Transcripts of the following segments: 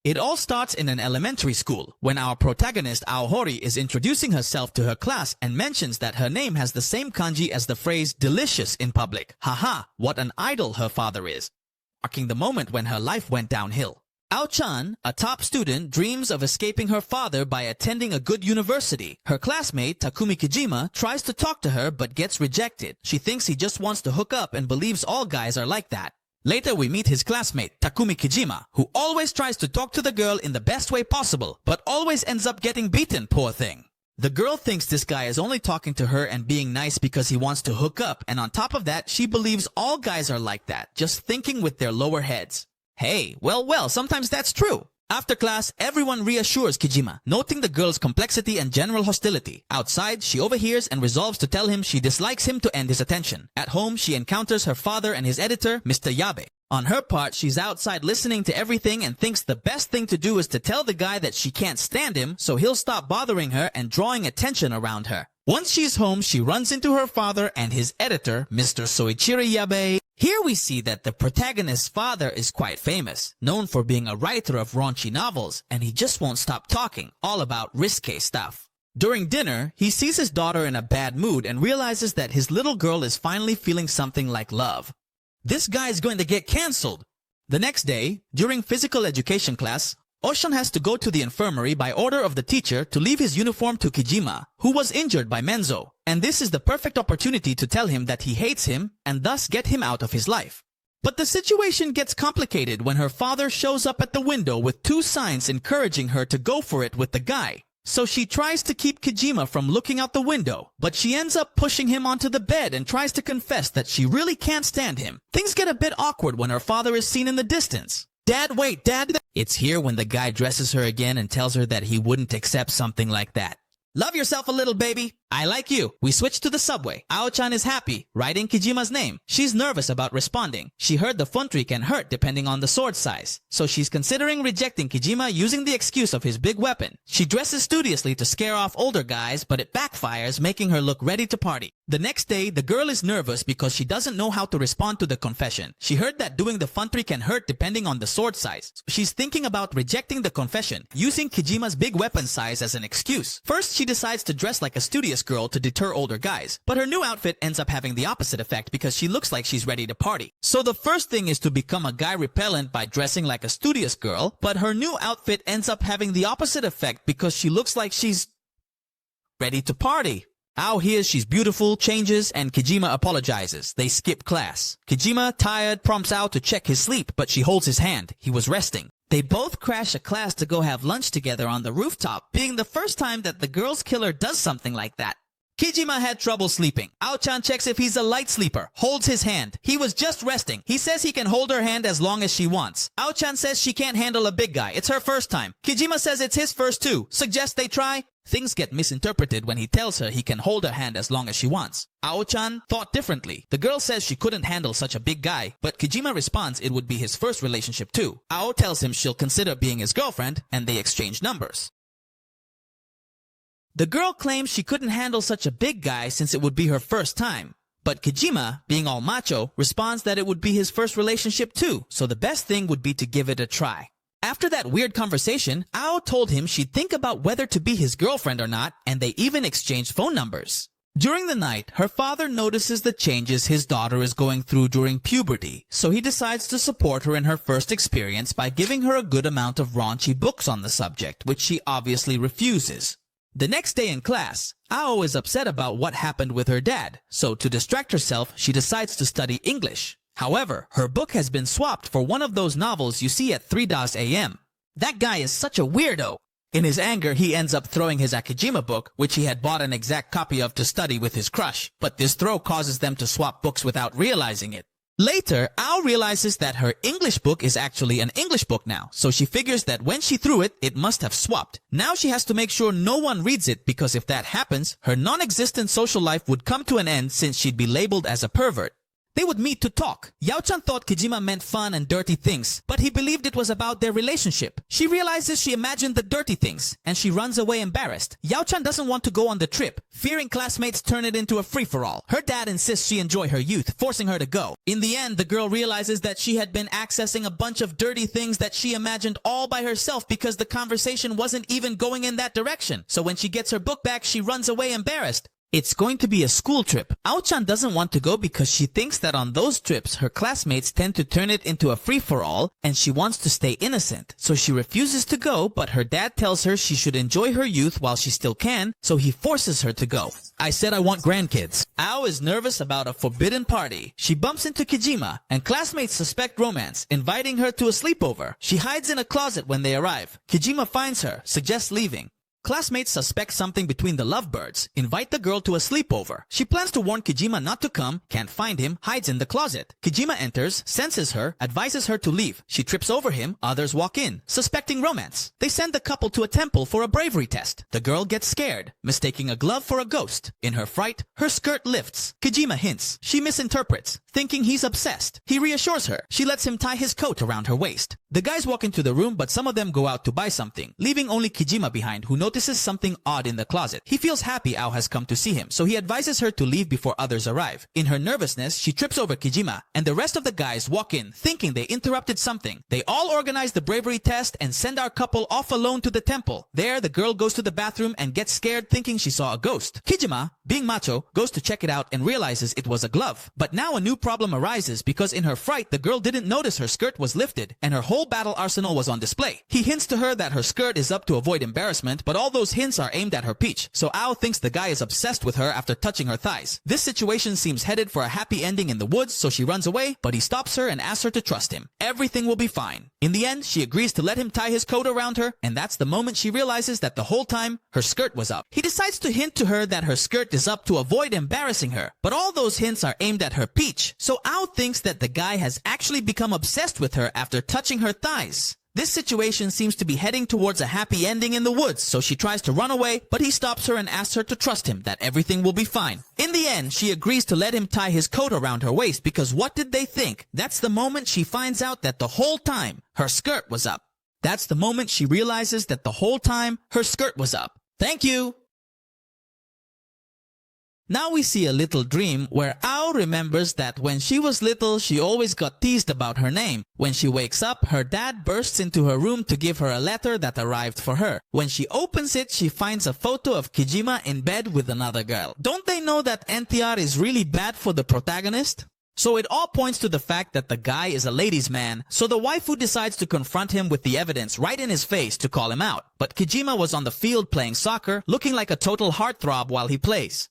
It all starts in an elementary school, when our protagonist Aohori is introducing herself to her class and mentions that her name has the same kanji as the phrase delicious in public. Haha, what an idol her father is. Marking the moment when her life went downhill. Ao-chan, a top student, dreams of escaping her father by attending a good university. Her classmate, Takumi Kijima, tries to talk to her but gets rejected. She thinks he just wants to hook up and believes all guys are like that. Later we meet his classmate, Takumi Kijima, who always tries to talk to the girl in the best way possible, but always ends up getting beaten, poor thing. The girl thinks this guy is only talking to her and being nice because he wants to hook up, and on top of that, she believes all guys are like that, just thinking with their lower heads. Hey, well, sometimes that's true. After class, everyone reassures Kijima, noting the girl's complexity and general hostility. Outside, she overhears and resolves to tell him she dislikes him to end his attention. At home, she encounters her father and his editor, Mr. Yabe. On her part, she's outside listening to everything and thinks the best thing to do is to tell the guy that she can't stand him so he'll stop bothering her and drawing attention around her. Once she's home, she runs into her father and his editor, Mr. Soichiro Yabe. Here we see that the protagonist's father is quite famous, known for being a writer of raunchy novels, and he just won't stop talking, all about risque stuff. During dinner, he sees his daughter in a bad mood and realizes that his little girl is finally feeling something like love. This guy is going to get cancelled. The next day, during physical education class, Oshan has to go to the infirmary by order of the teacher to leave his uniform to Kijima, who was injured by Menzo, and this is the perfect opportunity to tell him that he hates him and thus get him out of his life. But the situation gets complicated when her father shows up at the window with 2 signs encouraging her to go for it with the guy. So she tries to keep Kijima from looking out the window, but she ends up pushing him onto the bed and tries to confess that she really can't stand him. Things get a bit awkward when her father is seen in the distance. Dad, wait, Dad. It's here when the guy dresses her again and tells her that he wouldn't accept something like that. Love yourself a little, baby. I like you. We switch to the subway. Ao-chan is happy, writing Kijima's name. She's nervous about responding. She heard the funtree can hurt depending on the sword size, so she's considering rejecting Kijima using the excuse of his big weapon. She dresses studiously to scare off older guys, but it backfires, making her look ready to party. The next day, the girl is nervous because she doesn't know how to respond to the confession. She heard that doing the funtree can hurt depending on the sword size. She's thinking about rejecting the confession, using Kijima's big weapon size as an excuse. First, she decides to dress like a studious girl to deter older guys, but her new outfit ends up having the opposite effect because she looks like she's ready to party. So the first thing is to become a guy repellent by dressing like a studious girl, but her new outfit ends up having the opposite effect because she looks like she's ready to party. Ao hears she's beautiful, changes, and Kijima apologizes. They skip class. Kijima, tired, prompts Ao to check his sleep, but she holds his hand. He was resting. They both crash a class to go have lunch together on the rooftop, being the first time that the girl's killer does something like that. Kijima had trouble sleeping. Ao-chan checks if he's a light sleeper, holds his hand. He was just resting. He says he can hold her hand as long as she wants. Ao-chan says she can't handle a big guy. It's her first time. Kijima says it's his first too. Suggests they try. Things get misinterpreted when he tells her he can hold her hand as long as she wants. Ao-chan thought differently. The girl says she couldn't handle such a big guy, but Kijima responds it would be his first relationship too. Ao tells him she'll consider being his girlfriend, and they exchange numbers. The girl claims she couldn't handle such a big guy since it would be her first time. But Kijima, being all macho, responds that it would be his first relationship too, so the best thing would be to give it a try. After that weird conversation, Ao told him she'd think about whether to be his girlfriend or not, and they even exchanged phone numbers. During the night, her father notices the changes his daughter is going through during puberty, so he decides to support her in her first experience by giving her a good amount of raunchy books on the subject, which she obviously refuses. The next day in class, Ao is upset about what happened with her dad, so to distract herself, she decides to study English. However, her book has been swapped for one of those novels you see at 3 a.m. That guy is such a weirdo. In his anger, he ends up throwing his Akijima book, which he had bought an exact copy of to study with his crush, but this throw causes them to swap books without realizing it. Later, Ao realizes that her English book is actually an English book now, so she figures that when she threw it, it must have swapped. Now she has to make sure no one reads it because if that happens, her non-existent social life would come to an end since she'd be labeled as a pervert. They would meet to talk. Yao-chan thought Kijima meant fun and dirty things, but he believed it was about their relationship. She realizes she imagined the dirty things, and she runs away embarrassed. Yao-chan doesn't want to go on the trip, fearing classmates turn it into a free-for-all. Her dad insists she enjoy her youth, forcing her to go. In the end, the girl realizes that she had been accessing a bunch of dirty things that she imagined all by herself because the conversation wasn't even going in that direction. So when she gets her book back, she runs away embarrassed. It's going to be a school trip. Ao-chan doesn't want to go because she thinks that on those trips, her classmates tend to turn it into a free-for-all, and she wants to stay innocent. So she refuses to go, but her dad tells her she should enjoy her youth while she still can, so he forces her to go. I said I want grandkids. Ao is nervous about a forbidden party. She bumps into Kijima, and classmates suspect romance, inviting her to a sleepover. She hides in a closet when they arrive. Kijima finds her, suggests leaving. Classmates suspect something between the lovebirds, invite the girl to a sleepover. She plans to warn Kijima not to come, can't find him, hides in the closet. Kijima enters, senses her, advises her to leave. She trips over him, others walk in, suspecting romance. They send the couple to a temple for a bravery test. The girl gets scared, mistaking a glove for a ghost. In her fright, her skirt lifts. Kijima hints. She misinterprets, thinking he's obsessed. He reassures her. She lets him tie his coat around her waist. The guys walk into the room, but some of them go out to buy something, leaving only Kijima behind, who notices something odd in the closet. He feels happy Ao has come to see him, so he advises her to leave before others arrive. In her nervousness, she trips over Kijima, and the rest of the guys walk in, thinking they interrupted something. They all organize the bravery test and send our couple off alone to the temple. There, the girl goes to the bathroom and gets scared, thinking she saw a ghost. Kijima, being macho, goes to check it out and realizes it was a glove. But now a new problem arises because in her fright, the girl didn't notice her skirt was lifted, and her whole battle arsenal was on display. He hints to her that her skirt is up to avoid embarrassment, but all those hints are aimed at her peach, so Ao thinks the guy is obsessed with her after touching her thighs. This situation seems headed for a happy ending in the woods, so she runs away, but he stops her and asks her to trust him. Everything will be fine. In the end, she agrees to let him tie his coat around her, and that's the moment she realizes that the whole time, her skirt was up. He decides to hint to her that her skirt is up to avoid embarrassing her, but all those hints are aimed at her peach, so Ao thinks that the guy has actually become obsessed with her after touching her thighs. This situation seems to be heading towards a happy ending in the woods, so she tries to run away, but he stops her and asks her to trust him, that everything will be fine. In the end, she agrees to let him tie his coat around her waist because what did they think? That's the moment she finds out that the whole time, her skirt was up. That's the moment she realizes that the whole time, her skirt was up. Thank you! Now we see a little dream where Ao remembers that when she was little, she always got teased about her name. When she wakes up, her dad bursts into her room to give her a letter that arrived for her. When she opens it, she finds a photo of Kijima in bed with another girl. Don't they know that NTR is really bad for the protagonist? So it all points to the fact that the guy is a ladies' man, so the waifu decides to confront him with the evidence right in his face to call him out. But Kijima was on the field playing soccer, looking like a total heartthrob while he plays.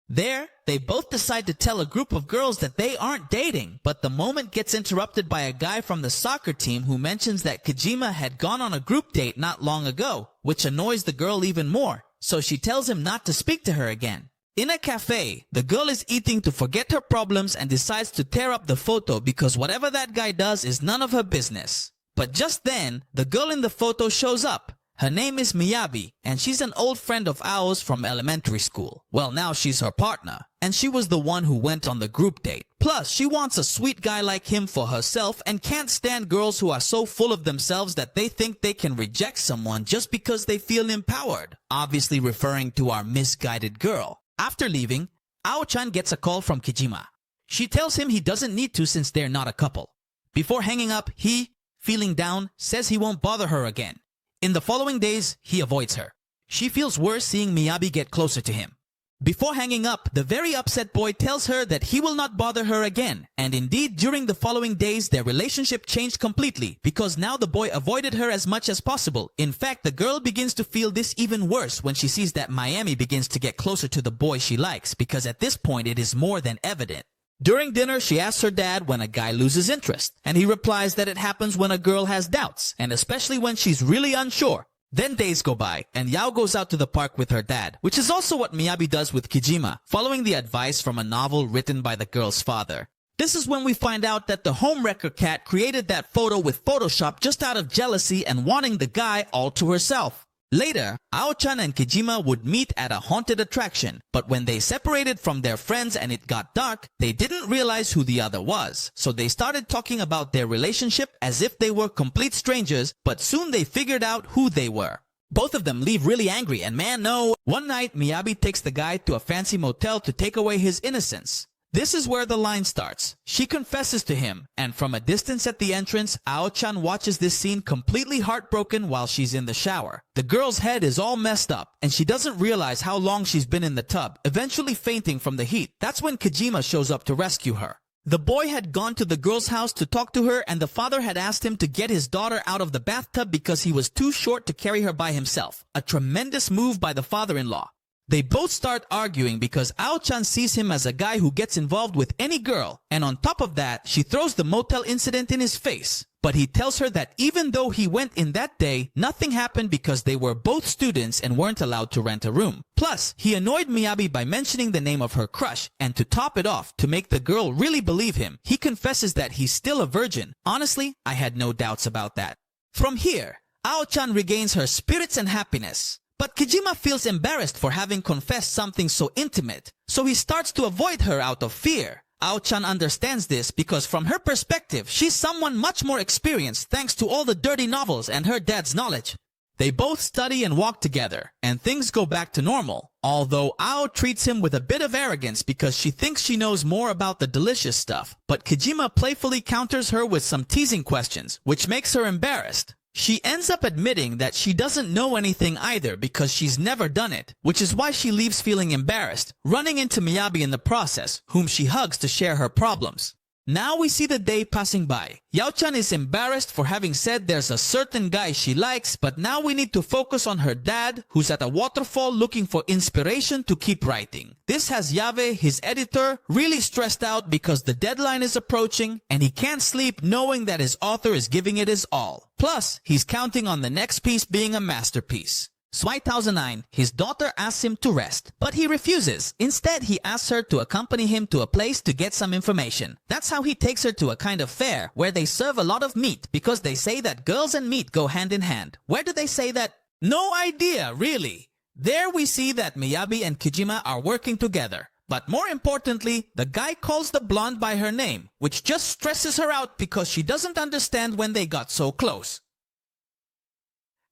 There, they both decide to tell a group of girls that they aren't dating, but the moment gets interrupted by a guy from the soccer team who mentions that Kijima had gone on a group date not long ago, which annoys the girl even more, so she tells him not to speak to her again. In a cafe, the girl is eating to forget her problems and decides to tear up the photo because whatever that guy does is none of her business. But just then, the girl in the photo shows up. Her name is Miyabi, and she's an old friend of ours from elementary school. Well, now she's her partner, and she was the one who went on the group date. Plus, she wants a sweet guy like him for herself and can't stand girls who are so full of themselves that they think they can reject someone just because they feel empowered. Obviously referring to our misguided girl. After leaving, Ao-chan gets a call from Kijima. She tells him he doesn't need to since they're not a couple. Before hanging up, he, feeling down, says he won't bother her again. In the following days, he avoids her. She feels worse seeing Miyabi get closer to him. Before hanging up, the very upset boy tells her that he will not bother her again. And indeed, during the following days, their relationship changed completely because now the boy avoided her as much as possible. In fact, the girl begins to feel this even worse when she sees that Miami begins to get closer to the boy she likes because at this point it is more than evident. During dinner, she asks her dad when a guy loses interest, and he replies that it happens when a girl has doubts, and especially when she's really unsure. Then days go by, and Yao goes out to the park with her dad, which is also what Miyabi does with Kijima, following the advice from a novel written by the girl's father. This is when we find out that the homewrecker cat created that photo with Photoshop just out of jealousy and wanting the guy all to herself. Later, Ao-chan and Kijima would meet at a haunted attraction, but when they separated from their friends and it got dark, they didn't realize who the other was. So they started talking about their relationship as if they were complete strangers, but soon they figured out who they were. Both of them leave really angry, and man, no. One night, Miyabi takes the guy to a fancy motel to take away his innocence. This is where the line starts. She confesses to him, and from a distance at the entrance, Ao-chan watches this scene completely heartbroken while she's in the shower. The girl's head is all messed up, and she doesn't realize how long she's been in the tub, eventually fainting from the heat. That's when Kijima shows up to rescue her. The boy had gone to the girl's house to talk to her, and the father had asked him to get his daughter out of the bathtub because he was too short to carry her by himself. A tremendous move by the father-in-law. They both start arguing because Ao-chan sees him as a guy who gets involved with any girl, and on top of that, she throws the motel incident in his face. But he tells her that even though he went in that day, nothing happened because they were both students and weren't allowed to rent a room. Plus, he annoyed Miyabi by mentioning the name of her crush, and to top it off, to make the girl really believe him, he confesses that he's still a virgin. Honestly, I had no doubts about that. From here, Ao-chan regains her spirits and happiness. But Kijima feels embarrassed for having confessed something so intimate, so he starts to avoid her out of fear. Ao-chan understands this because from her perspective, she's someone much more experienced thanks to all the dirty novels and her dad's knowledge. They both study and walk together, and things go back to normal, although Ao treats him with a bit of arrogance because she thinks she knows more about the delicious stuff. But Kijima playfully counters her with some teasing questions, which makes her embarrassed. She ends up admitting that she doesn't know anything either because she's never done it, which is why she leaves feeling embarrassed, running into Miyabi in the process, whom she hugs to share her problems. Now we see the day passing by. Yao-chan is embarrassed for having said there's a certain guy she likes, but now we need to focus on her dad, who's at a waterfall looking for inspiration to keep writing. This has Yave, his editor, really stressed out because the deadline is approaching, and he can't sleep knowing that his author is giving it his all. Plus, he's counting on the next piece being a masterpiece. 2009, his daughter asks him to rest, but he refuses. Instead, he asks her to accompany him to a place to get some information. That's how he takes her to a kind of fair where they serve a lot of meat because they say that girls and meat go hand in hand. Where do they say that? No idea, really. There we see that Miyabi and Kijima are working together. But more importantly, the guy calls the blonde by her name, which just stresses her out because she doesn't understand when they got so close.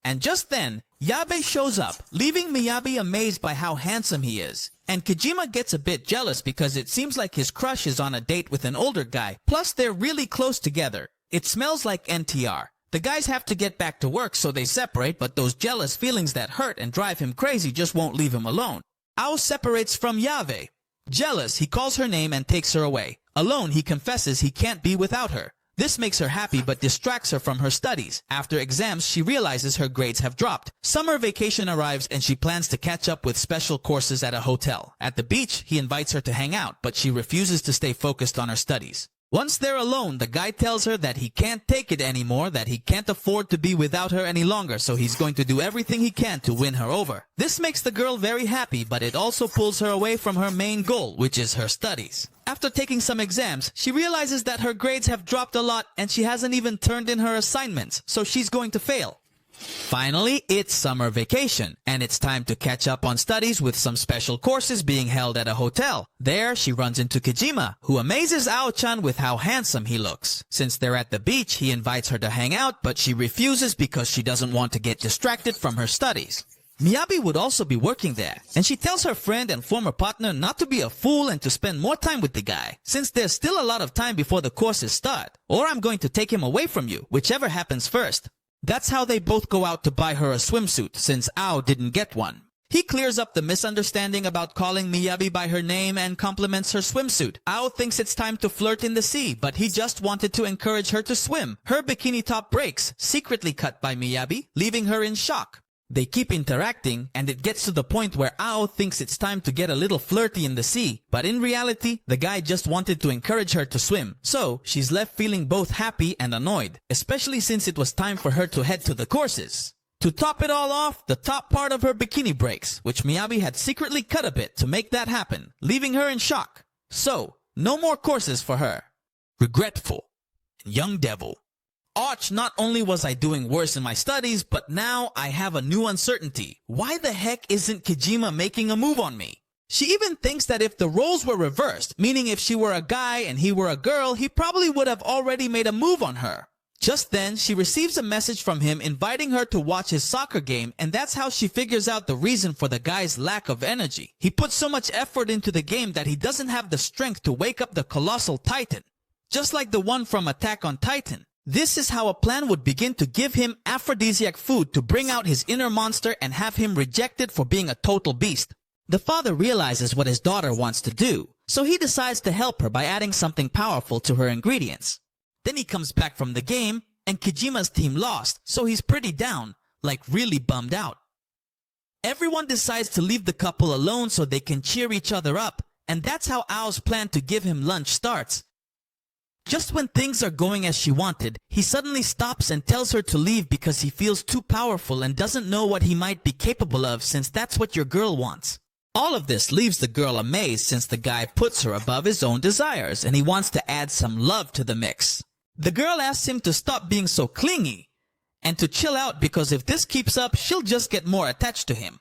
And just then, Yabe shows up, leaving Miyabi amazed by how handsome he is. And Kijima gets a bit jealous because it seems like his crush is on a date with an older guy, plus they're really close together. It smells like NTR. The guys have to get back to work so they separate, but those jealous feelings that hurt and drive him crazy just won't leave him alone. Ao separates from Yave. Jealous, he calls her name and takes her away. Alone, he confesses he can't be without her. This makes her happy but distracts her from her studies. After exams, she realizes her grades have dropped. Summer vacation arrives and she plans to catch up with special courses at a hotel. At the beach, he invites her to hang out, but she refuses to stay focused on her studies. Once they're alone, the guy tells her that he can't take it anymore, that he can't afford to be without her any longer, so he's going to do everything he can to win her over. This makes the girl very happy, but it also pulls her away from her main goal, which is her studies. After taking some exams, she realizes that her grades have dropped a lot and she hasn't even turned in her assignments, so she's going to fail. Finally, it's summer vacation, and it's time to catch up on studies with some special courses being held at a hotel. There, she runs into Kijima, who amazes Ao-chan with how handsome he looks. Since they're at the beach, he invites her to hang out, but she refuses because she doesn't want to get distracted from her studies. Miyabi would also be working there, and she tells her friend and former partner not to be a fool and to spend more time with the guy, since there's still a lot of time before the courses start, or I'm going to take him away from you, whichever happens first. That's how they both go out to buy her a swimsuit, since Ao didn't get one. He clears up the misunderstanding about calling Miyabi by her name and compliments her swimsuit. Ao thinks it's time to flirt in the sea, but he just wanted to encourage her to swim. Her bikini top breaks, secretly cut by Miyabi, leaving her in shock. They keep interacting, and it gets to the point where Ao thinks it's time to get a little flirty in the sea, but in reality, the guy just wanted to encourage her to swim. So, she's left feeling both happy and annoyed, especially since it was time for her to head to the courses. To top it all off, the top part of her bikini breaks, which Miyabi had secretly cut a bit to make that happen, leaving her in shock. So, no more courses for her. Regretful. Young Devil. Arch, not only was I doing worse in my studies, but now I have a new uncertainty. Why the heck isn't Kojima making a move on me? She even thinks that if the roles were reversed, meaning if she were a guy and he were a girl, he probably would have already made a move on her. Just then, she receives a message from him inviting her to watch his soccer game, and that's how she figures out the reason for the guy's lack of energy. He puts so much effort into the game that he doesn't have the strength to wake up the colossal titan. Just like the one from Attack on Titan. This is how a plan would begin to give him aphrodisiac food to bring out his inner monster and have him rejected for being a total beast. The father realizes what his daughter wants to do, so he decides to help her by adding something powerful to her ingredients. Then he comes back from the game, and Kojima's team lost, so he's pretty down, like really bummed out. Everyone decides to leave the couple alone so they can cheer each other up, and that's how Ao's plan to give him lunch starts. Just when things are going as she wanted, he suddenly stops and tells her to leave because he feels too powerful and doesn't know what he might be capable of, since that's what your girl wants. All of this leaves the girl amazed since the guy puts her above his own desires and he wants to add some love to the mix. The girl asks him to stop being so clingy and to chill out because if this keeps up, she'll just get more attached to him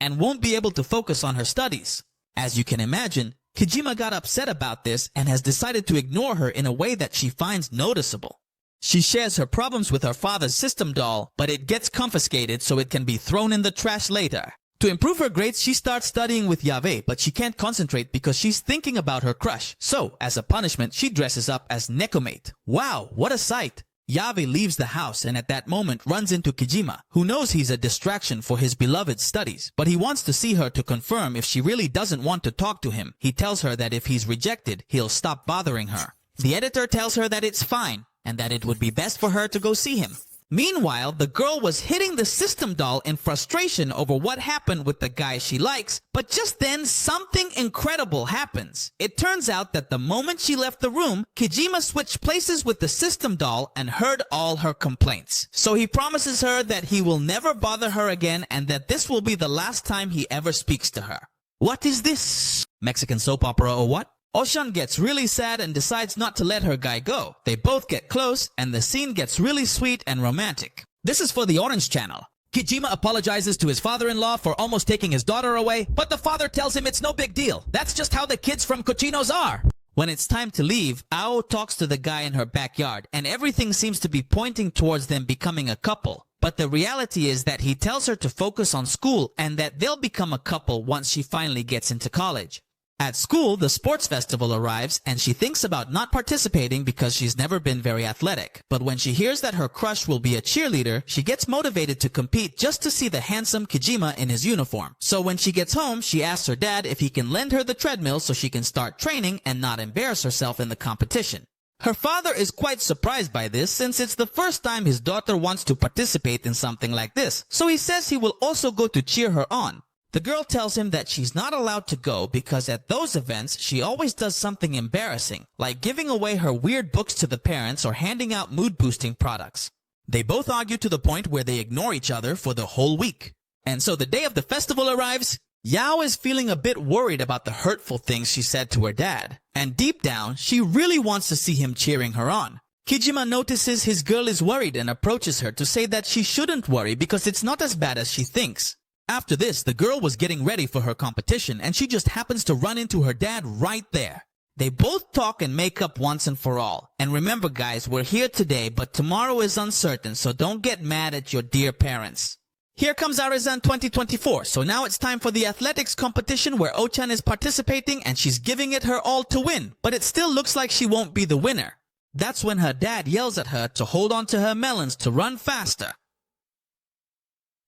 and won't be able to focus on her studies. As you can imagine, Kojima got upset about this and has decided to ignore her in a way that she finds noticeable. She shares her problems with her father's system doll, but it gets confiscated so it can be thrown in the trash later. To improve her grades, she starts studying with Yave, but she can't concentrate because she's thinking about her crush. So, as a punishment, she dresses up as Nekomate. Wow, what a sight! Yave leaves the house and at that moment runs into Kojima, who knows he's a distraction for his beloved studies, but he wants to see her to confirm if she really doesn't want to talk to him. He tells her that if he's rejected, he'll stop bothering her. The editor tells her that it's fine, and that it would be best for her to go see him. Meanwhile, the girl was hitting the system doll in frustration over what happened with the guy she likes, but just then something incredible happens. It turns out that the moment she left the room, Kojima switched places with the system doll and heard all her complaints. So he promises her that he will never bother her again and that this will be the last time he ever speaks to her. What is this? Mexican soap opera or what? Oshan gets really sad and decides not to let her guy go. They both get close, and the scene gets really sweet and romantic. This is for the Orange Channel. Kojima apologizes to his father-in-law for almost taking his daughter away, but the father tells him it's no big deal. That's just how the kids from Cochinos are. When it's time to leave, Ao talks to the guy in her backyard, and everything seems to be pointing towards them becoming a couple. But the reality is that he tells her to focus on school and that they'll become a couple once she finally gets into college. At school, the sports festival arrives and she thinks about not participating because she's never been very athletic. But when she hears that her crush will be a cheerleader, she gets motivated to compete just to see the handsome Kojima in his uniform. So when she gets home, she asks her dad if he can lend her the treadmill so she can start training and not embarrass herself in the competition. Her father is quite surprised by this since it's the first time his daughter wants to participate in something like this. So he says he will also go to cheer her on. The girl tells him that she's not allowed to go because at those events, she always does something embarrassing, like giving away her weird books to the parents or handing out mood-boosting products. They both argue to the point where they ignore each other for the whole week. And so the day of the festival arrives, Yao is feeling a bit worried about the hurtful things she said to her dad. And deep down, she really wants to see him cheering her on. Kojima notices his girl is worried and approaches her to say that she shouldn't worry because it's not as bad as she thinks. After this, the girl was getting ready for her competition and she just happens to run into her dad right there. They both talk and make up once and for all. And remember guys, we're here today, but tomorrow is uncertain, so don't get mad at your dear parents. Here comes Arizan 2024, so now it's time for the athletics competition where Ochan is participating and she's giving it her all to win, but it still looks like she won't be the winner. That's when her dad yells at her to hold on to her melons to run faster.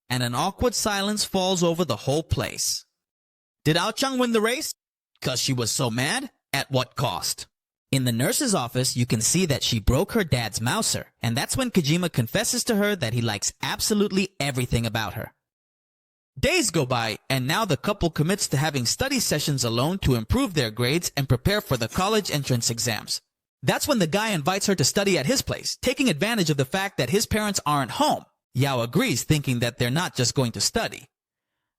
And an awkward silence falls over the whole place. Did Ao-chang win the race? 'Cause she was so mad? At what cost? In the nurse's office, you can see that she broke her dad's mouser, and that's when Kojima confesses to her that he likes absolutely everything about her. Days go by, and now the couple commits to having study sessions alone to improve their grades and prepare for the college entrance exams. That's when the guy invites her to study at his place, taking advantage of the fact that his parents aren't home. Yao agrees, thinking that they're not just going to study.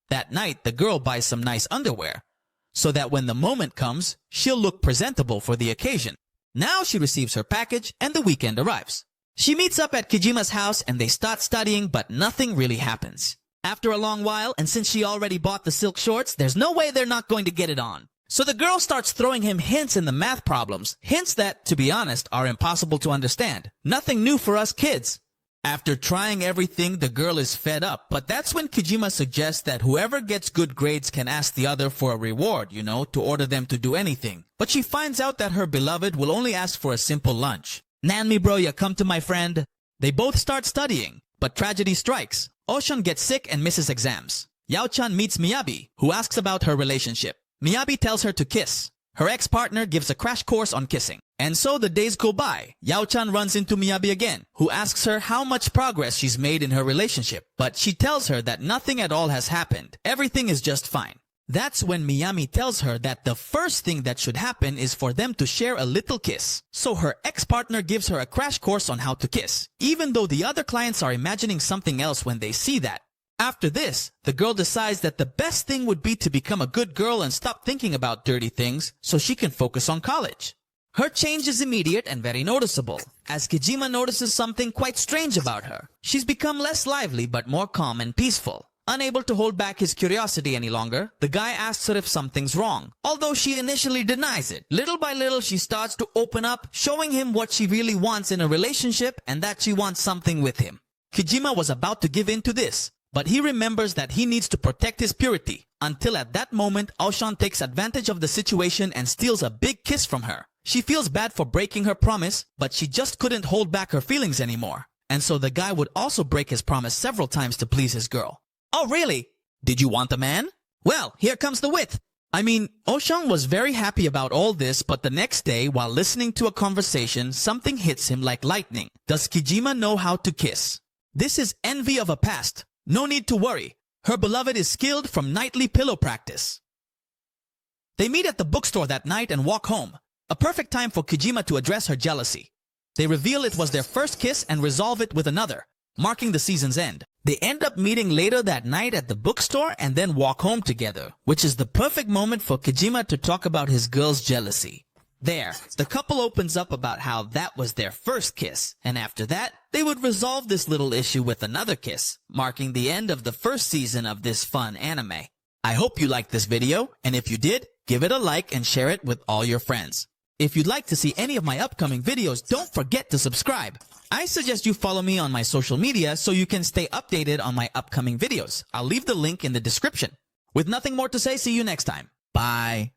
That night, the girl buys some nice underwear, so that when the moment comes, she'll look presentable for the occasion. Now she receives her package, and the weekend arrives. She meets up at Kijima's house and they start studying, but nothing really happens. After a long while, and since she already bought the silk shorts, there's no way they're not going to get it on. So the girl starts throwing him hints in the math problems, hints that, to be honest, are impossible to understand. Nothing new for us kids. After trying everything, the girl is fed up, but that's when Kijima suggests that whoever gets good grades can ask the other for a reward, to order them to do anything. But she finds out that her beloved will only ask for a simple lunch. Nan me bro, ya come to my friend. They both start studying, but tragedy strikes. Ocean gets sick and misses exams. Yao-chan meets Miyabi, who asks about her relationship. Miyabi tells her to kiss. Her ex-partner gives a crash course on kissing. And so the days go by. Yao-chan runs into Miyabi again, who asks her how much progress she's made in her relationship. But she tells her that nothing at all has happened. Everything is just fine. That's when Miyami tells her that the first thing that should happen is for them to share a little kiss. So her ex-partner gives her a crash course on how to kiss, even though the other clients are imagining something else when they see that. After this, the girl decides that the best thing would be to become a good girl and stop thinking about dirty things so she can focus on college. Her change is immediate and very noticeable, as Kijima notices something quite strange about her. She's become less lively but more calm and peaceful. Unable to hold back his curiosity any longer, the guy asks her if something's wrong, although she initially denies it. Little by little, she starts to open up, showing him what she really wants in a relationship and that she wants something with him. Kijima was about to give in to this, but he remembers that he needs to protect his purity. Until at that moment, Aoshan takes advantage of the situation and steals a big kiss from her. She feels bad for breaking her promise, but she just couldn't hold back her feelings anymore. And so the guy would also break his promise several times to please his girl. Oh really? Did you want a man? Well, here comes the wit. Aoshan was very happy about all this, but the next day, while listening to a conversation, something hits him like lightning. Does Kijima know how to kiss? This is envy of a past. No need to worry. Her beloved is skilled from nightly pillow practice. They meet at the bookstore that night and walk home. A perfect time for Kijima to address her jealousy. They reveal it was their first kiss and resolve it with another, marking the season's end. They end up meeting later that night at the bookstore and then walk home together, which is the perfect moment for Kijima to talk about his girl's jealousy. There, the couple opens up about how that was their first kiss, and after that, they would resolve this little issue with another kiss, marking the end of the first season of this fun anime. I hope you liked this video, and if you did, give it a like and share it with all your friends. If you'd like to see any of my upcoming videos, don't forget to subscribe. I suggest you follow me on my social media so you can stay updated on my upcoming videos. I'll leave the link in the description. With nothing more to say, see you next time. Bye.